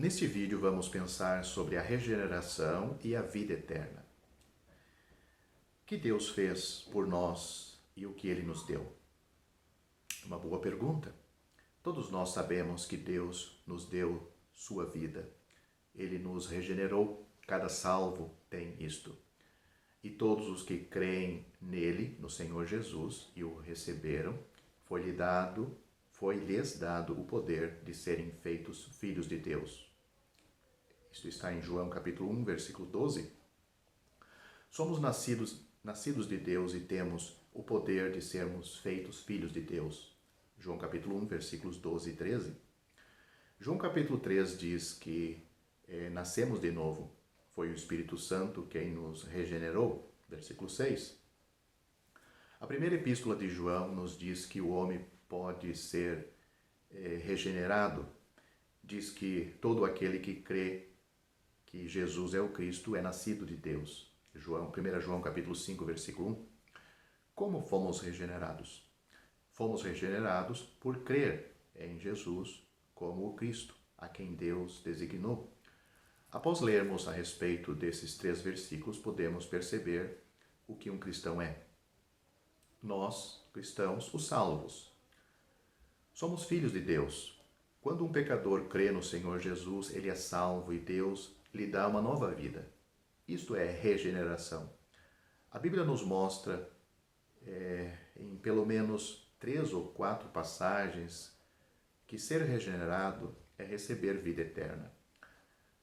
Neste vídeo vamos pensar sobre a regeneração e a vida eterna. O que Deus fez por nós e o que Ele nos deu? Uma boa pergunta. Todos nós sabemos que Deus nos deu sua vida. Ele nos regenerou, cada salvo tem isto. E todos os que creem nele, no Senhor Jesus, e o receberam, foi-lhes dado o poder de serem feitos filhos de Deus. Isto está em João capítulo 1, versículo 12. Somos nascidos de Deus e temos o poder de sermos feitos filhos de Deus. João capítulo 1, versículos 12 e 13. João capítulo 3 diz que nascemos de novo. Foi o Espírito Santo quem nos regenerou. Versículo 6. A primeira epístola de João nos diz que o homem pode ser regenerado. Diz que todo aquele que crê que Jesus é o Cristo é nascido de Deus. 1 João capítulo 5, versículo 1. Como fomos regenerados? Fomos regenerados por crer em Jesus como o Cristo, a quem Deus designou. Após lermos a respeito desses 3 versículos, podemos perceber o que um cristão é. Nós, cristãos, os salvos. Somos filhos de Deus. Quando um pecador crê no Senhor Jesus, ele é salvo e Deus lhe dá uma nova vida. Isto é regeneração. A Bíblia nos mostra em pelo menos 3 ou 4 passagens que ser regenerado é receber vida eterna.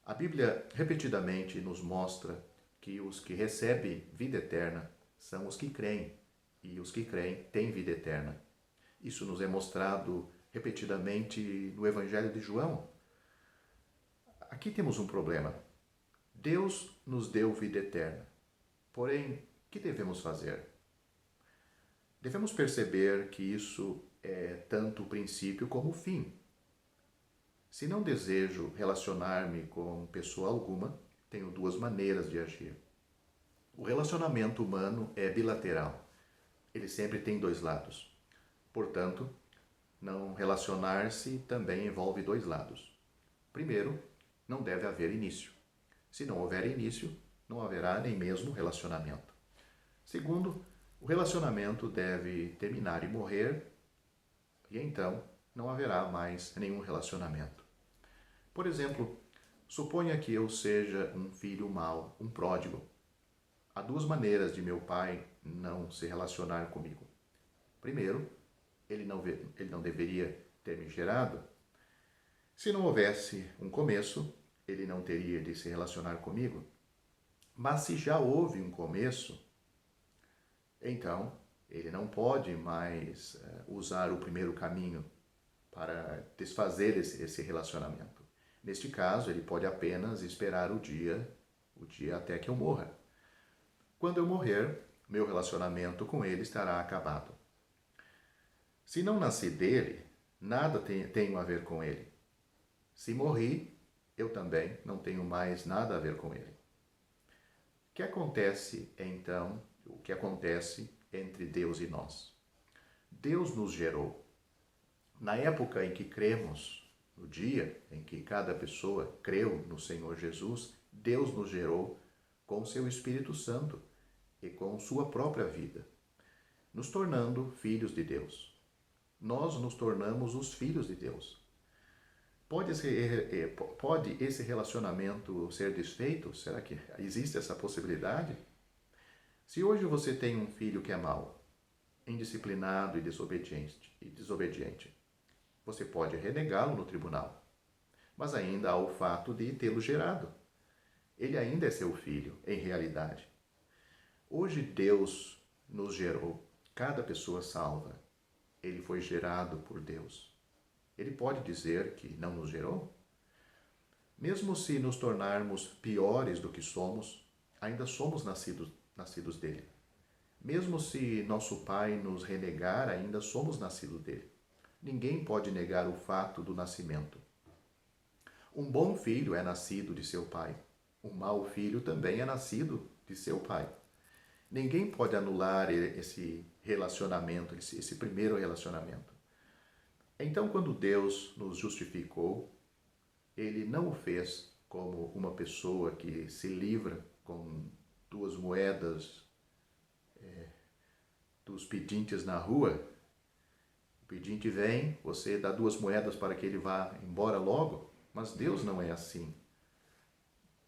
A Bíblia repetidamente nos mostra que os que recebem vida eterna são os que creem, e os que creem têm vida eterna. Isso nos é mostrado repetidamente no Evangelho de João. Aqui temos um problema. Deus nos deu vida eterna. Porém, o que devemos fazer? Devemos perceber que isso é tanto o princípio como o fim. Se não desejo relacionar-me com pessoa alguma, tenho 2 maneiras de agir. O relacionamento humano é bilateral. Ele sempre tem 2 lados. Portanto, não relacionar-se também envolve 2 lados. Primeiro, não deve haver início. Se não houver início, não haverá nem mesmo relacionamento. Segundo, o relacionamento deve terminar e morrer, e então não haverá mais nenhum relacionamento. Por exemplo, suponha que eu seja um filho mau, um pródigo. Há 2 maneiras de meu pai não se relacionar comigo. Primeiro, ele não deveria ter me gerado. Se não houvesse um começo, ele não teria de se relacionar comigo. Mas se já houve um começo, então ele não pode mais usar o primeiro caminho para desfazer esse relacionamento. Neste caso, ele pode apenas esperar o dia até que eu morra. Quando eu morrer, meu relacionamento com ele estará acabado. Se não nasci dele, nada tenho a ver com ele. Se morri, eu também não tenho mais nada a ver com ele. O que acontece então, o que acontece entre Deus e nós? Deus nos gerou. Na época em que cremos, no dia em que cada pessoa creu no Senhor Jesus, Deus nos gerou com o seu Espírito Santo e com sua própria vida, nos tornando filhos de Deus. Nós nos tornamos os filhos de Deus. Pode esse relacionamento ser desfeito? Será que existe essa possibilidade? Se hoje você tem um filho que é mau, indisciplinado e desobediente, você pode renegá-lo no tribunal. Mas ainda há o fato de tê-lo gerado. Ele ainda é seu filho, em realidade. Hoje Deus nos gerou, cada pessoa salva. Ele foi gerado por Deus. Ele pode dizer que não nos gerou? Mesmo se nos tornarmos piores do que somos, ainda somos nascidos dele. Mesmo se nosso pai nos renegar, ainda somos nascidos dele. Ninguém pode negar o fato do nascimento. Um bom filho é nascido de seu pai. Um mau filho também é nascido de seu pai. Ninguém pode anular esse relacionamento, esse primeiro relacionamento. Então, quando Deus nos justificou, ele não o fez como uma pessoa que se livra com 2 moedas dos pedintes na rua. O pedinte vem, você dá 2 moedas para que ele vá embora logo, mas Deus não é assim.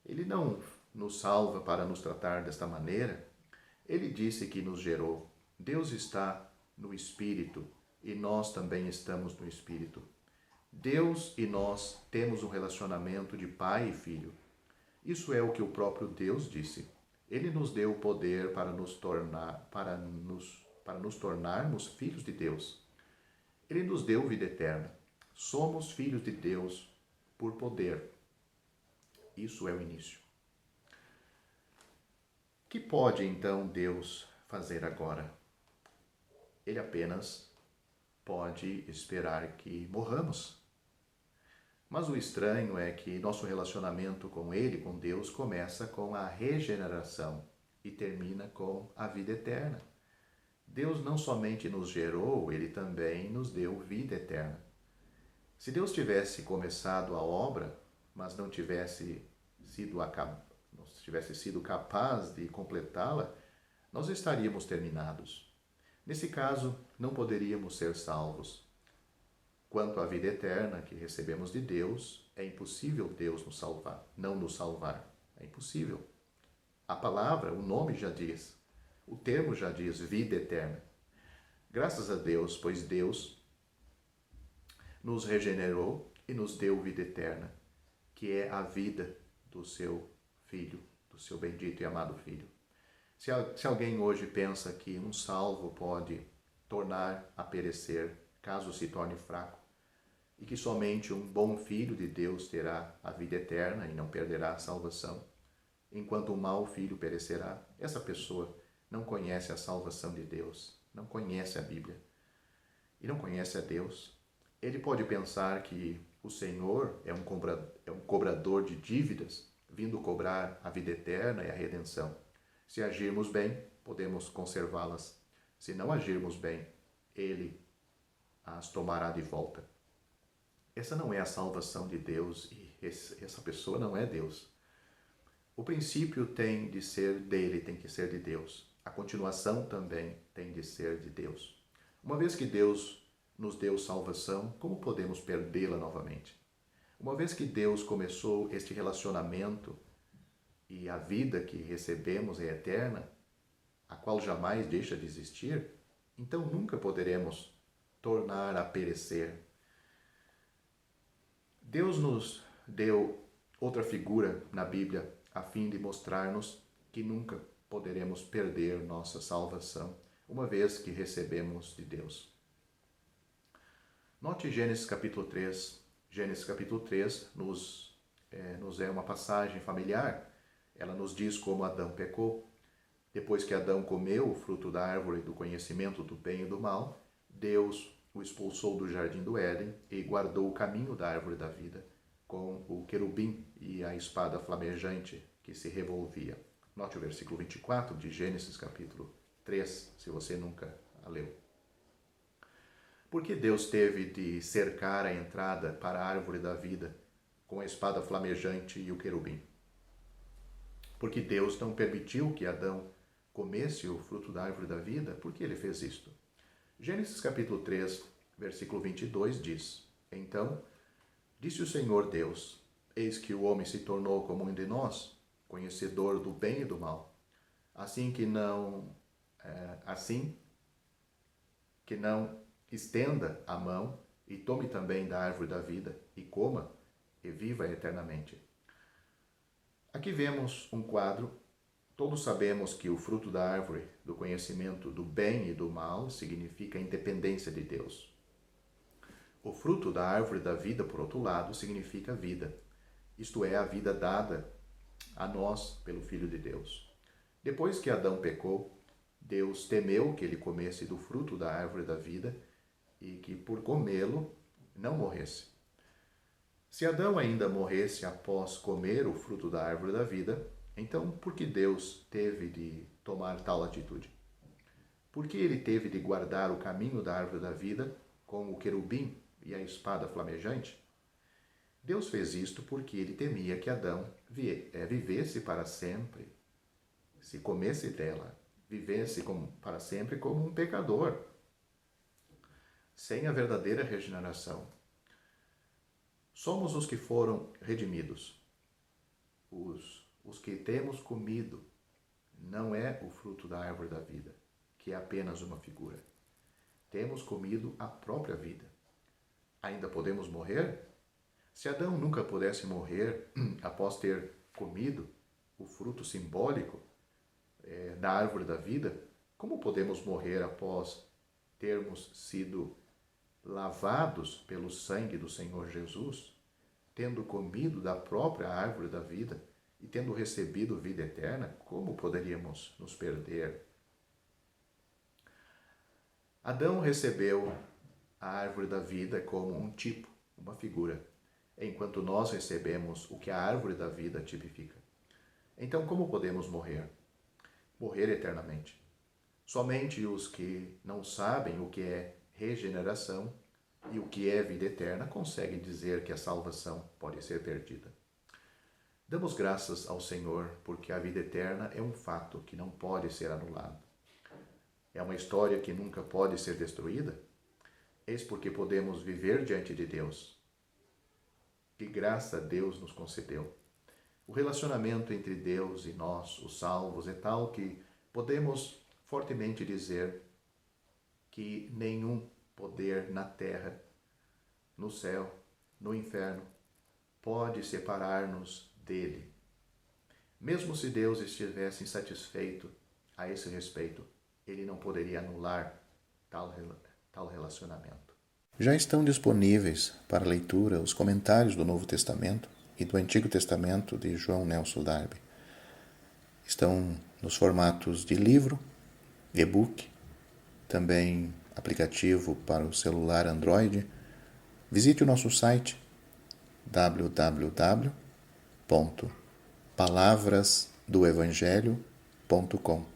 Ele não nos salva para nos tratar desta maneira. Ele disse que nos gerou. Deus está no Espírito e nós também estamos no Espírito. Deus e nós temos um relacionamento de pai e filho. Isso é o que o próprio Deus disse. Ele nos deu o poder para nos tornarmos filhos de Deus. Ele nos deu vida eterna. Somos filhos de Deus por poder. Isso é o início. O que pode então Deus fazer agora? Ele apenas pode esperar que morramos. Mas o estranho é que nosso relacionamento com Ele, com Deus, começa com a regeneração e termina com a vida eterna. Deus não somente nos gerou, Ele também nos deu vida eterna. Se Deus tivesse começado a obra, mas não tivesse sido capaz de completá-la, nós estaríamos terminados. Nesse caso, não poderíamos ser salvos. Quanto à vida eterna que recebemos de Deus, é impossível Deus não nos salvar. É impossível. A palavra, o nome já diz, o termo já diz vida eterna. Graças a Deus, pois Deus nos regenerou e nos deu vida eterna, que é a vida do seu Filho, do seu bendito e amado Filho. Se alguém hoje pensa que um salvo pode tornar a perecer, caso se torne fraco, e que somente um bom filho de Deus terá a vida eterna e não perderá a salvação, enquanto um mau filho perecerá, essa pessoa não conhece a salvação de Deus, não conhece a Bíblia e não conhece a Deus. Ele pode pensar que o Senhor é um cobrador de dívidas, vindo cobrar a vida eterna e a redenção. Se agirmos bem, podemos conservá-las. Se não agirmos bem, Ele as tomará de volta. Essa não é a salvação de Deus e essa pessoa não é Deus. O princípio tem de ser dele, tem que ser de Deus. A continuação também tem de ser de Deus. Uma vez que Deus nos deu salvação, como podemos perdê-la novamente? Uma vez que Deus começou este relacionamento e a vida que recebemos é eterna, a qual jamais deixa de existir, então nunca poderemos tornar a perecer. Deus nos deu outra figura na Bíblia a fim de mostrar-nos que nunca poderemos perder nossa salvação, uma vez que recebemos de Deus. Note Gênesis capítulo 3. Gênesis capítulo 3 nos é uma passagem familiar. Ela nos diz como Adão pecou. Depois que Adão comeu o fruto da árvore do conhecimento do bem e do mal, Deus o expulsou do jardim do Éden e guardou o caminho da árvore da vida com o querubim e a espada flamejante que se revolvia. Note o versículo 24 de Gênesis capítulo 3, se você nunca a leu. Por que Deus teve de cercar a entrada para a árvore da vida com a espada flamejante e o querubim? Porque Deus não permitiu que Adão comesse o fruto da árvore da vida? Por que ele fez isto? Gênesis capítulo 3, versículo 22 diz: Então, disse o Senhor Deus, eis que o homem se tornou como um de nós, conhecedor do bem e do mal, assim que não estenda a mão e tome também da árvore da vida e coma e viva eternamente. Aqui vemos um quadro. Todos sabemos que o fruto da árvore do conhecimento do bem e do mal significa a independência de Deus. O fruto da árvore da vida, por outro lado, significa vida. Isto é, a vida dada a nós pelo Filho de Deus. Depois que Adão pecou, Deus temeu que ele comesse do fruto da árvore da vida e que, por comê-lo, não morresse. Se Adão ainda morresse após comer o fruto da árvore da vida, então por que Deus teve de tomar tal atitude? Por que ele teve de guardar o caminho da árvore da vida com o querubim e a espada flamejante? Deus fez isto porque ele temia que Adão vivesse para sempre, se comesse dela, vivesse para sempre como um pecador, sem a verdadeira regeneração. Somos os que foram redimidos, os que temos comido. Não é o fruto da árvore da vida, que é apenas uma figura. Temos comido a própria vida. Ainda podemos morrer? Se Adão nunca pudesse morrer após ter comido o fruto simbólico da árvore da vida, como podemos morrer após termos sido lavados pelo sangue do Senhor Jesus, tendo comido da própria árvore da vida e tendo recebido vida eterna? Como poderíamos nos perder? Adão recebeu a árvore da vida como um tipo, uma figura, enquanto nós recebemos o que a árvore da vida tipifica. Então, como podemos morrer? Morrer eternamente. Somente os que não sabem o que é regeneração e o que é vida eterna conseguem dizer que a salvação pode ser perdida. Damos graças ao Senhor porque a vida eterna é um fato que não pode ser anulado. É uma história que nunca pode ser destruída. Eis porque podemos viver diante de Deus. Que graça Deus nos concedeu. O relacionamento entre Deus e nós, os salvos, é tal que podemos fortemente dizer que nenhum poder na terra, no céu, no inferno, pode separar-nos dele. Mesmo se Deus estivesse insatisfeito a esse respeito, ele não poderia anular tal relacionamento. Já estão disponíveis para leitura os comentários do Novo Testamento e do Antigo Testamento de João Nelson Darby. Estão nos formatos de livro, e-book, também aplicativo para o celular Android. Visite o nosso site www.palavrasdoevangelho.com.